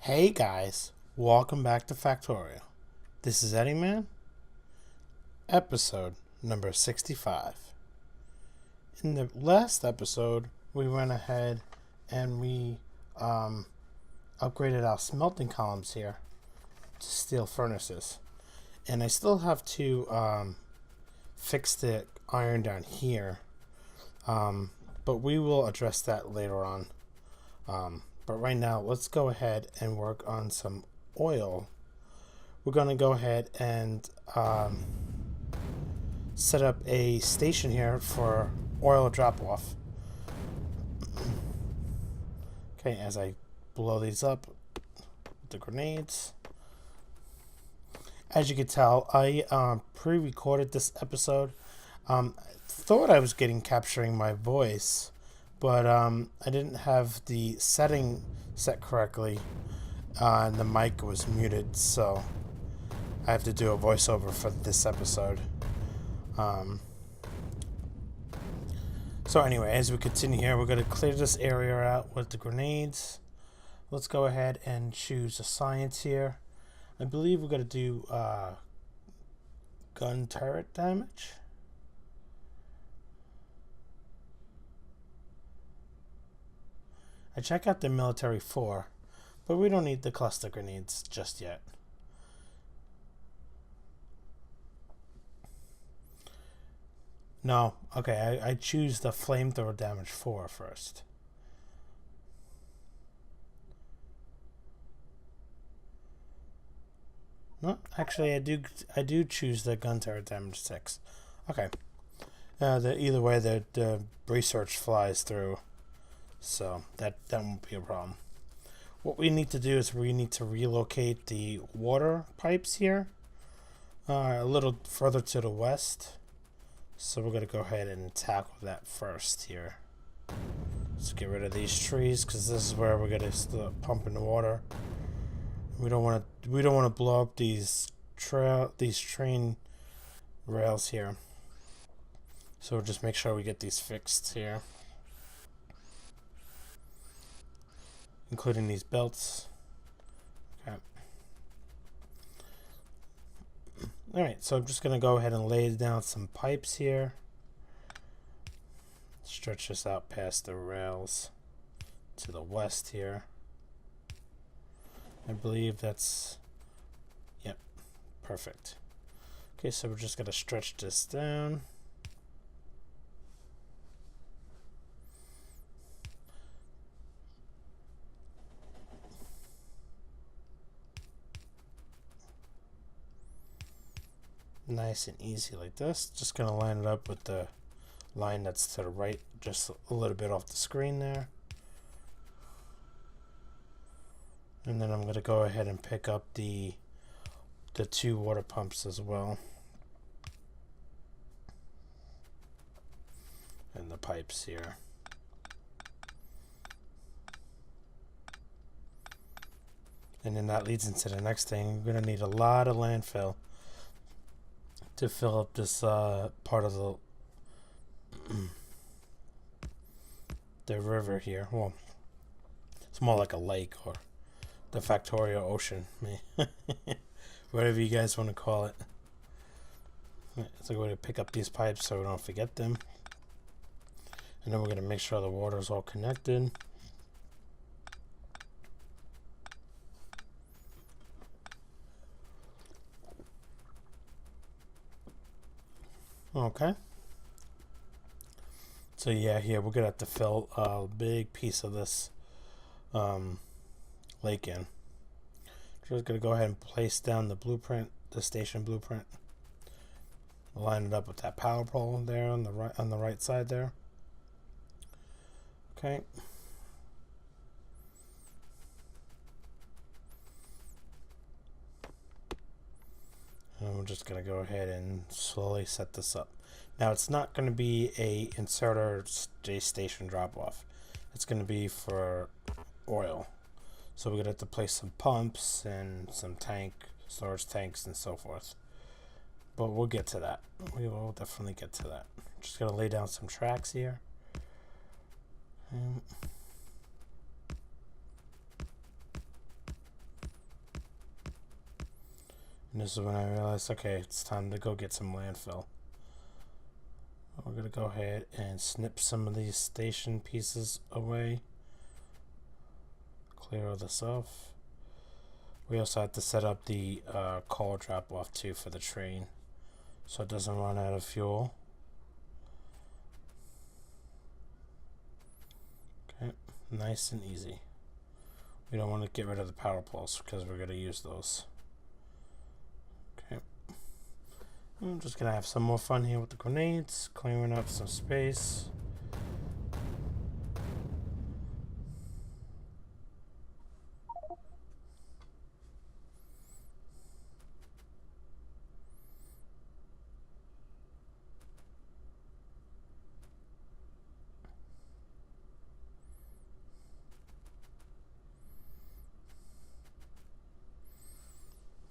Hey guys, welcome back to Factorio. This is EddieMan, episode number 65. In the last episode, we went ahead and we upgraded our smelting columns here to steel furnaces. And I still have to fix the iron down here, but we will address that later on. But right now, let's go ahead and work on some oil. We're going to go ahead and set up a station here for oil drop-off. Okay, as I blow these up with the grenades. As you can tell, I pre-recorded this episode. Thought I was capturing my voice, but I didn't have the setting set correctly, and the mic was muted, so I have to do a voiceover for this episode. So anyway, as we continue here, we're going to clear this area out with the grenades. Let's go ahead and choose a science here. I believe we're going to do gun turret damage. I check out the military 4, but we don't need the cluster grenades just yet. No, okay, I choose the flamethrower damage 4 first. No, actually I do choose the gun turret damage 6. Okay. Either way, the research flies through. So that won't be a problem. What we need to do is we need to relocate the water pipes here a little further to the west. So we're going to go ahead and tackle that first here. Let's get rid of these trees because this is where we're going to start pumping the water. We don't want to blow up these train rails here. So we'll just make sure we get these fixed here, including these belts. Okay. Alright, so I'm just going to go ahead and lay down some pipes here. Stretch this out past the rails to the west here. I believe that's... Yep, perfect. Okay, so we're just going to stretch this down. Nice and easy like this. Just going to line it up with the line that's to the right, just a little bit off the screen there. And then I'm going to go ahead and pick up the 2 water pumps as well. And the pipes here. And then that leads into the next thing. We're going to need a lot of landfill to fill up this part of the river here. Well, it's more like a lake or the Factorio Ocean, whatever you guys want to call it. So we're going to pick up these pipes so we don't forget them. And then we're going to make sure the water is all connected. Okay. So yeah, here we're gonna have to fill a big piece of this lake in. Just gonna go ahead and place down the blueprint, the station blueprint. Line it up with that power pole there on the right side there. Okay. And we're just going to go ahead and slowly set this up. Now it's not going to be a inserter station drop off. It's going to be for oil. So we're going to have to place some pumps and some storage tanks and so forth. But we'll get to that. We will definitely get to that. Just going to lay down some tracks here. And And this is when I realized, okay, it's time to go get some landfill. We're going to go ahead and snip some of these station pieces away. Clear all this off. We also have to set up the coal drop off too for the train, so it doesn't run out of fuel. Okay, nice and easy. We don't want to get rid of the power poles because we're going to use those. Okay. I'm just going to have some more fun here with the grenades, clearing up some space.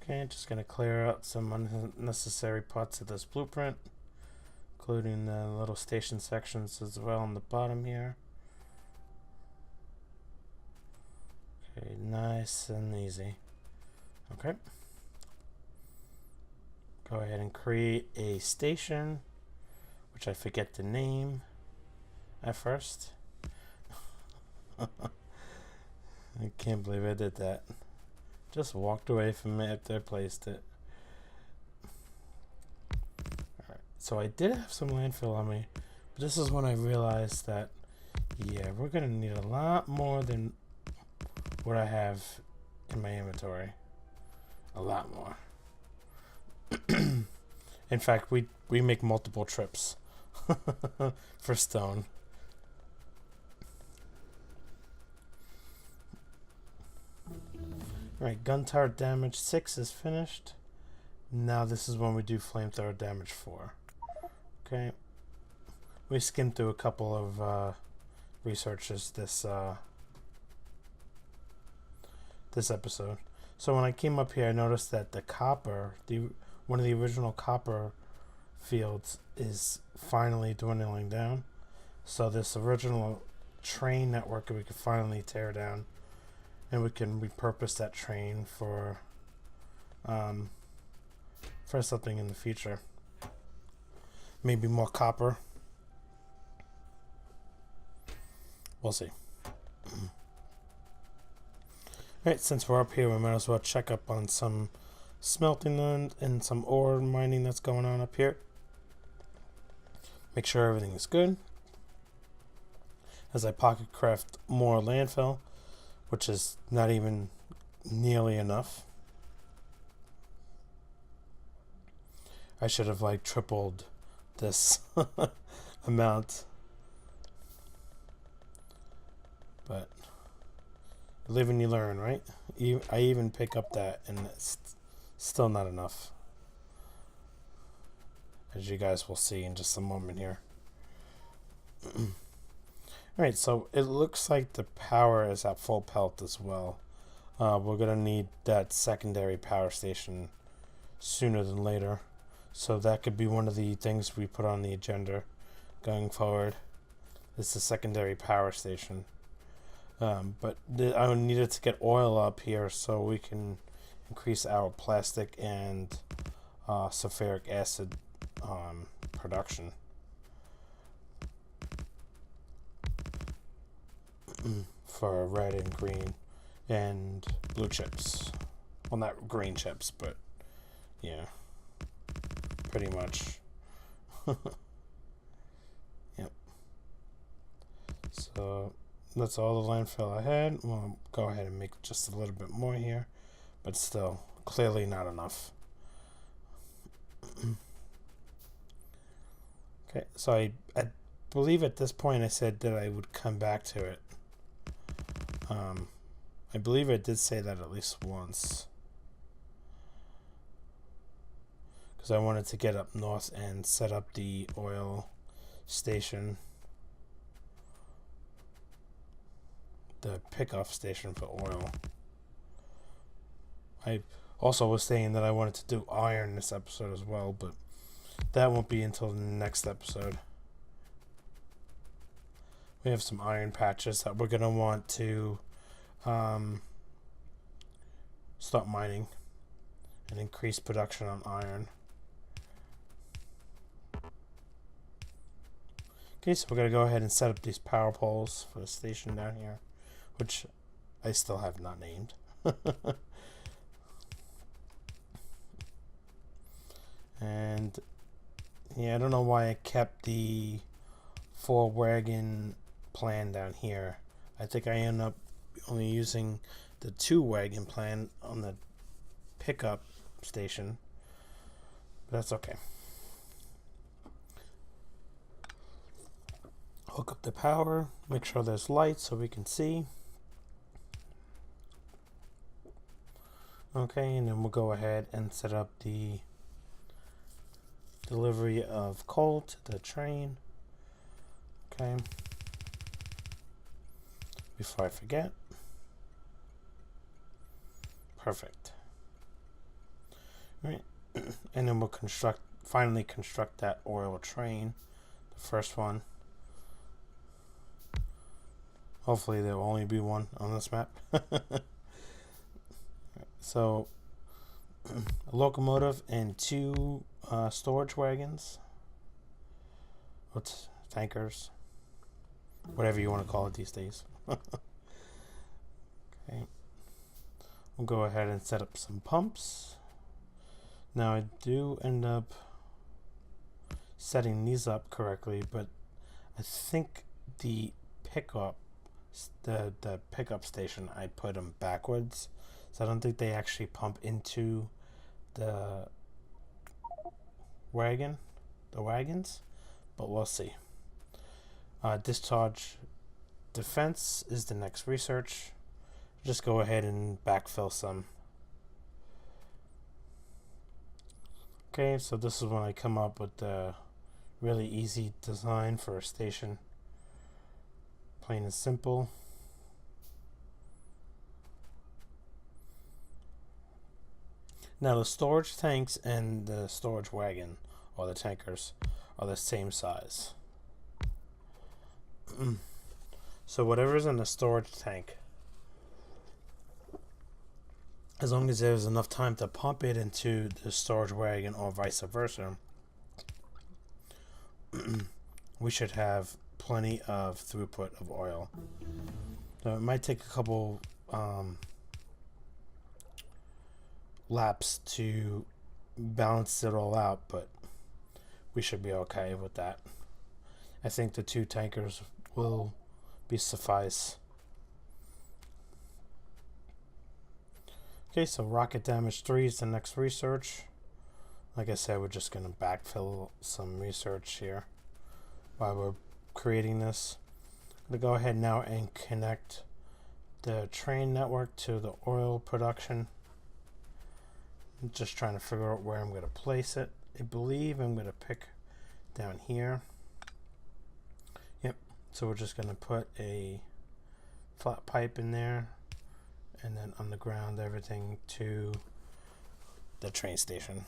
Okay, just going to clear out some unnecessary parts of this blueprint, including the little station sections as well on the bottom here. Okay, nice and easy. Okay. Go ahead and create a station, which I forget the name at first. I can't believe I did that. Just walked away from it after I placed it. Alright, so I did have some landfill on me, but this is when I realized that, yeah, we're going to need a lot more than what I have in my inventory. A lot more. In fact, we make multiple trips for stone. Alright, gun turret damage 6 is finished. Now this is when we do flamethrower damage 4. Okay. We skimmed through a couple of researches this episode. So when I came up here, I noticed that the copper, one of the original copper fields, is finally dwindling down. So this original train network we could finally tear down, and we can repurpose that train for something in the future. Maybe more copper. We'll see. Alright, since we're up here, we might as well check up on some smelting and some ore mining that's going on up here. Make sure everything is good. As I pocket craft more landfill, which is not even nearly enough. I should have like tripled this amount. But you live and you learn, right? I even pick up that, and it's still not enough, as you guys will see in just a moment here. Alright, so it looks like the power is at full pelt as well. We're going to need that secondary power station sooner than later. So that could be one of the things we put on the agenda going forward. It's the secondary power station. But I needed to get oil up here so we can increase our plastic and sulfuric acid production. For red and green and blue chips. Well, not green chips, but yeah, pretty much. Yep. So that's all the landfill I had. We'll go ahead and make just a little bit more here, but still clearly not enough. Okay, so I believe at this point I said that I would come back to it. I believe I did say that at least once, because I wanted to get up north and set up the oil station, the pickoff station for oil. I also was saying that I wanted to do iron this episode as well, but that won't be until the next episode. We have some iron patches that we're going to want to start mining. and increase production on iron. Okay, so we're going to go ahead and set up these power poles for the station down here, which I still have not named. And yeah, I don't know why I kept the 4-wagon plan down here. I think I end up only using the 2-wagon plan on the pickup station, but that's okay. Hook up the power, make sure there's light so we can see. Okay, and then we'll go ahead and set up the delivery of coal to the train. Okay. Before I forget. Perfect. All right. And then we'll finally construct that oil train, the first one. Hopefully there will only be one on this map. So, a locomotive and 2 storage wagons. What's tankers? Whatever you want to call it these days. Okay. We'll go ahead and set up some pumps. Now I do end up setting these up correctly, but I think the pickup station, I put them backwards, so I don't think they actually pump into the wagons, but we'll see. Discharge defense is the next research. Just go ahead and backfill some. Okay, so this is when I come up with the really easy design for a station. Plain and simple. Now the storage tanks and the storage wagon, or the tankers, are the same size. So whatever's in the storage tank, as long as there's enough time to pump it into the storage wagon or vice versa, we should have plenty of throughput of oil. So it might take a couple laps to balance it all out, but we should be okay with that. I think the 2 tankers will be suffice. Okay, so rocket damage 3 is the next research. Like I said, we're just going to backfill some research here while we're creating this. I'm going to go ahead now and connect the train network to the oil production. I'm just trying to figure out where I'm going to place it. I believe I'm going to pick down here. Yep, so we're just going to put a flat pipe in there, and then underground everything to the train station.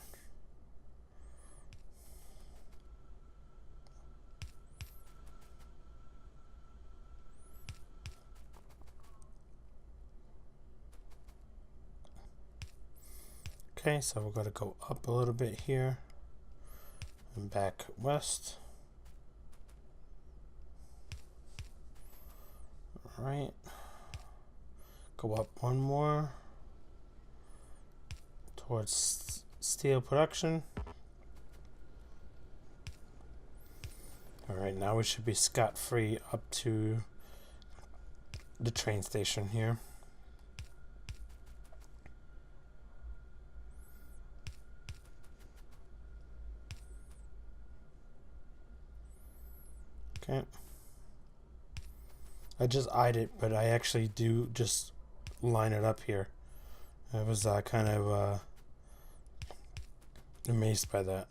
Okay, so we're going to go up a little bit here and back west. All right. Go up one more towards steel production. All right, now we should be scot-free up to the train station here. Okay. I just eyed it, but I actually do just line it up here. I was kind of amazed by that.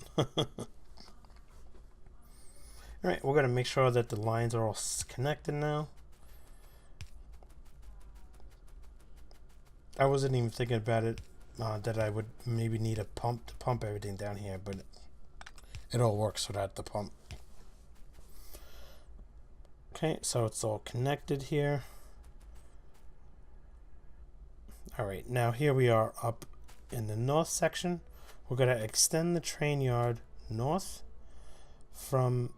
Alright, we're going to make sure that the lines are all connected now. I wasn't even thinking about it, that I would maybe need a pump to pump everything down here, but it all works without the pump. Okay, so it's all connected here. Alright, now here we are up in the north section, we're going to extend the train yard north from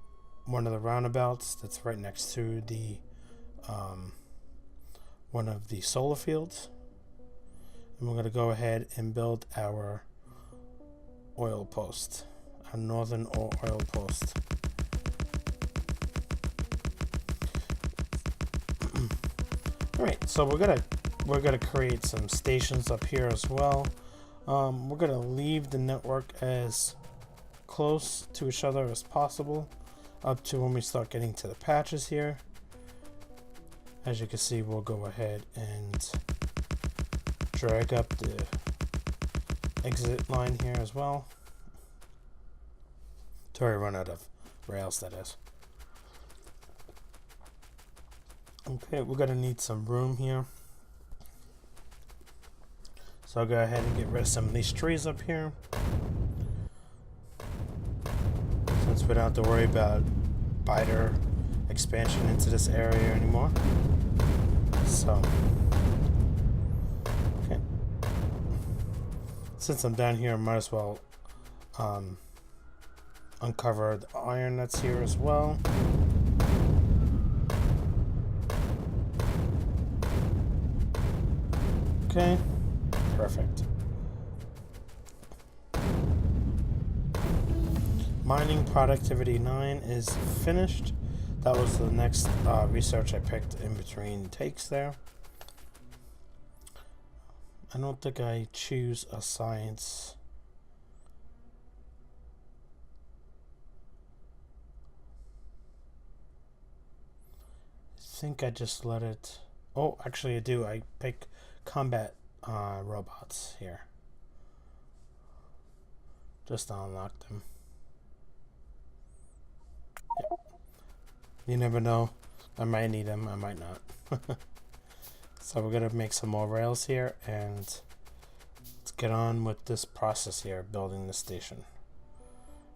one of the roundabouts that's right next to the one of the solar fields. And we're going to go ahead and build our oil post, our northern oil post. Alright, so we're gonna create some stations up here as well. We're gonna leave the network as close to each other as possible up to when we start getting to the patches here. As you can see, we'll go ahead and drag up the exit line here as well. Till I run out of rails, that is. Okay, we're gonna need some room here. So I'll go ahead and get rid of some of these trees up here, since we don't have to worry about biter expansion into this area anymore. So, okay. Since I'm down here, I might as well uncover the iron that's here as well. Okay, perfect. Mining productivity 9 is finished. That was the next research I picked in between takes there. I don't think I choose a science. I think I just let it. Oh, actually I do. I pick combat robots here. Just to unlock them. Yep. You never know. I might need them, I might not. So we're gonna make some more rails here and let's get on with this process here, building the station.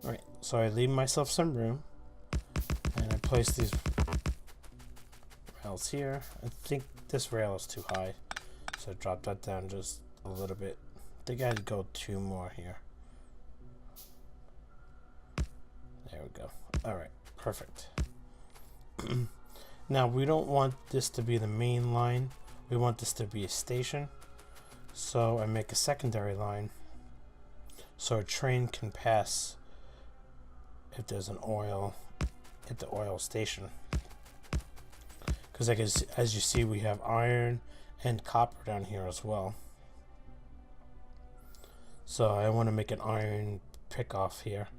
Alright, so I leave myself some room and I place these rails here. I think this rail is too high, so drop that down just a little bit. I think I'd go 2 more here. There we go. Alright, perfect. Now we don't want this to be the main line. We want this to be a station. So I make a secondary line so a train can pass if there's an oil at the oil station. Because as you see, we have iron and copper down here as well. So I want to make an iron pickoff here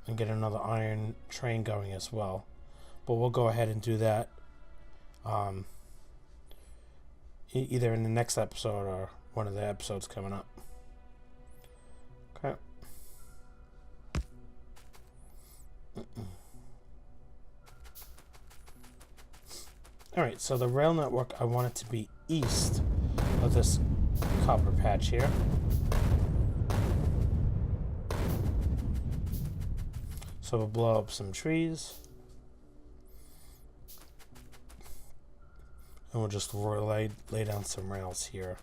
and get another iron train going as well. But we'll go ahead and do that either in the next episode or one of the episodes coming up. Okay. Alright, so the rail network, I want it to be east of this copper patch here. So we'll blow up some trees. And we'll just lay down some rails here.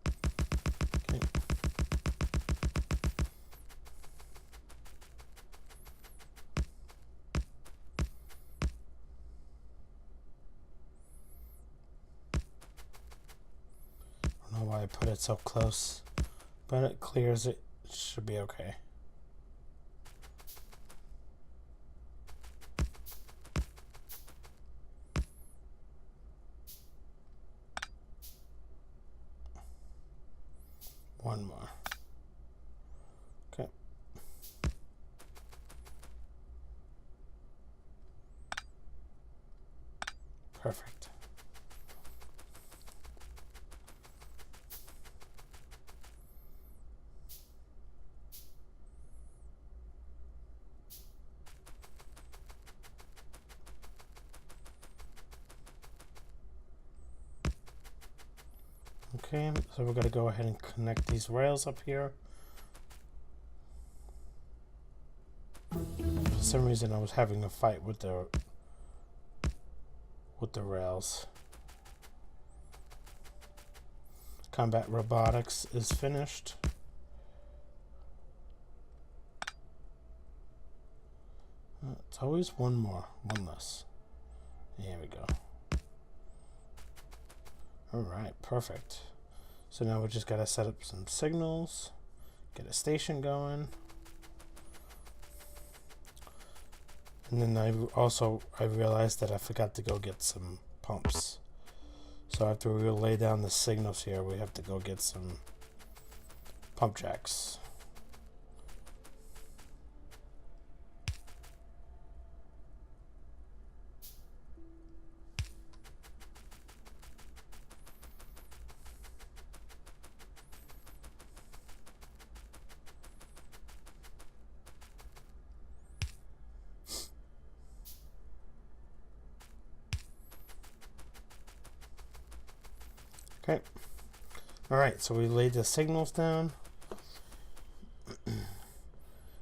Okay. I don't know why I put it so close, but it clears it. It should be okay. One more. Okay. Perfect. Okay, so we're going to go ahead and connect these rails up here. For some reason I was having a fight with the rails. Combat robotics is finished. It's always one less. Here we go. Alright, perfect. So now we just gotta set up some signals, get a station going. And then I realized that I forgot to go get some pumps. So after we lay down the signals here, we have to go get some pump jacks. Okay. Alright, so we laid the signals down.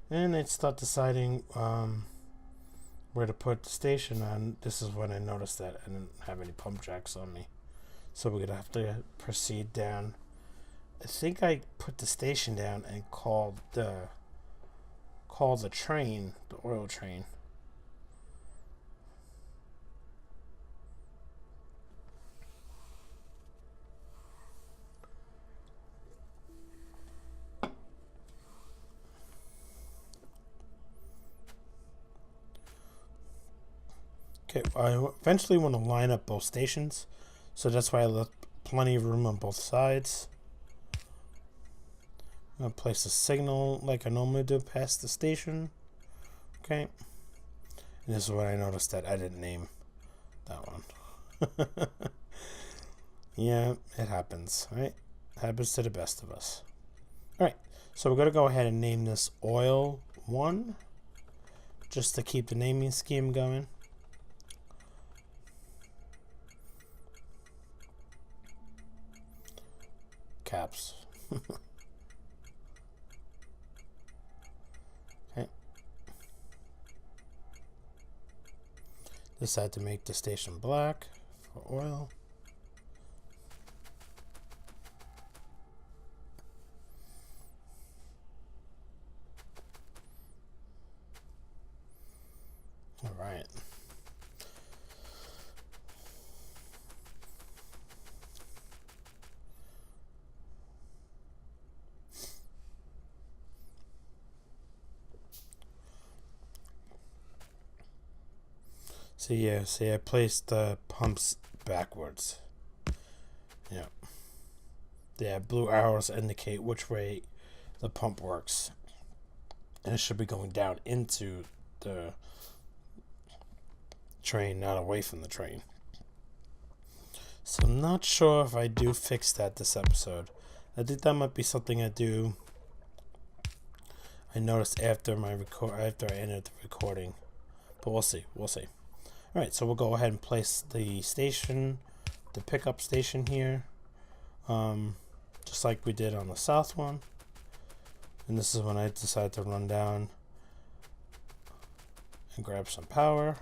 And they'd start deciding where to put the station on. This is when I noticed that I didn't have any pump jacks on me. So we're going to have to proceed down. I think I put the station down and called the train, the oil train. Okay, I eventually want to line up both stations, so that's why I left plenty of room on both sides. I'm going to place a signal like I normally do past the station. Okay. And this is when I noticed that I didn't name that one. Yeah, it happens, right? It happens to the best of us. Alright, so we're going to go ahead and name this Oil 1, just to keep the naming scheme going. Caps. Okay. Decide to make the station black for oil. All right. So yeah, see, I placed the pumps backwards. Yeah. Yeah, blue arrows indicate which way the pump works. And it should be going down into the train, not away from the train. So I'm not sure if I do fix that this episode. I think that might be something I noticed after after I ended the recording. But we'll see. Alright, so we'll go ahead and place the station, the pickup station here, just like we did on the south one. And this is when I decided to run down and grab some power.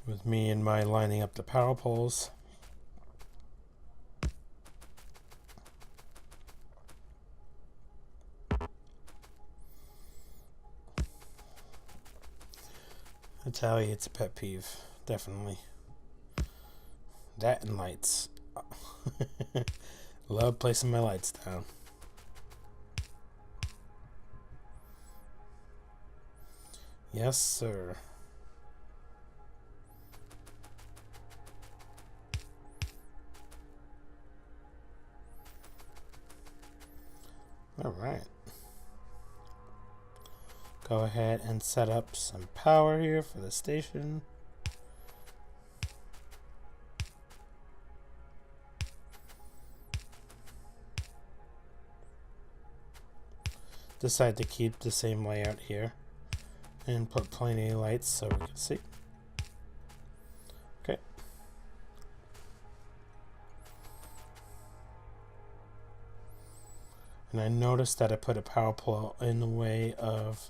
With me and my lining up the power poles. I tell you, it's a pet peeve, definitely. That and lights. Love placing my lights down. Yes, sir. All right. Go ahead and set up some power here for the station. Decide to keep the same layout here and put plenty of lights so we can see. Okay. And I noticed that I put a power pole in the way of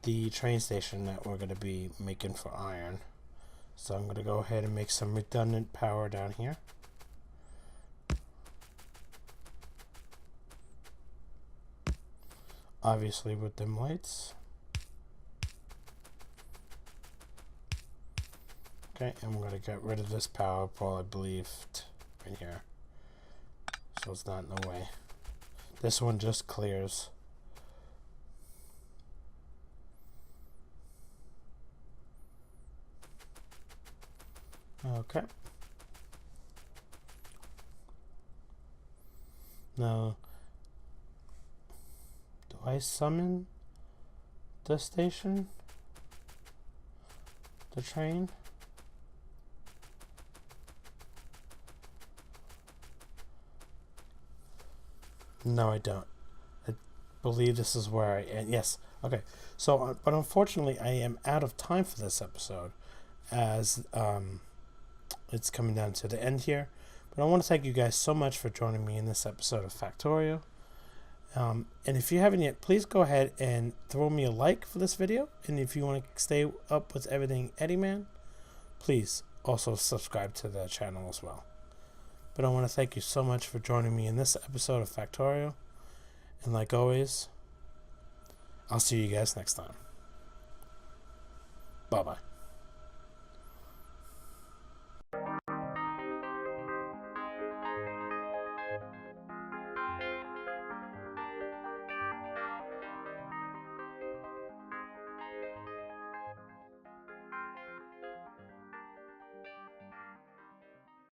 the train station that we're going to be making for iron. So I'm going to go ahead and make some redundant power down here. Obviously with dim lights. Okay, and I'm going to get rid of this power pole, I believe, right here. So it's not in the way. This one just clears. Okay. Now, do I summon the station? The train? No, I don't. I believe this is where I end. Yes. Okay. So, but unfortunately, I am out of time for this episode, as it's coming down to the end here. But I want to thank you guys so much for joining me in this episode of Factorio. And if you haven't yet, please go ahead and throw me a like for this video. And if you want to stay up with everything EddieMan, please also subscribe to the channel as well. But I want to thank you so much for joining me in this episode of Factorio. And like always, I'll see you guys next time. Bye-bye.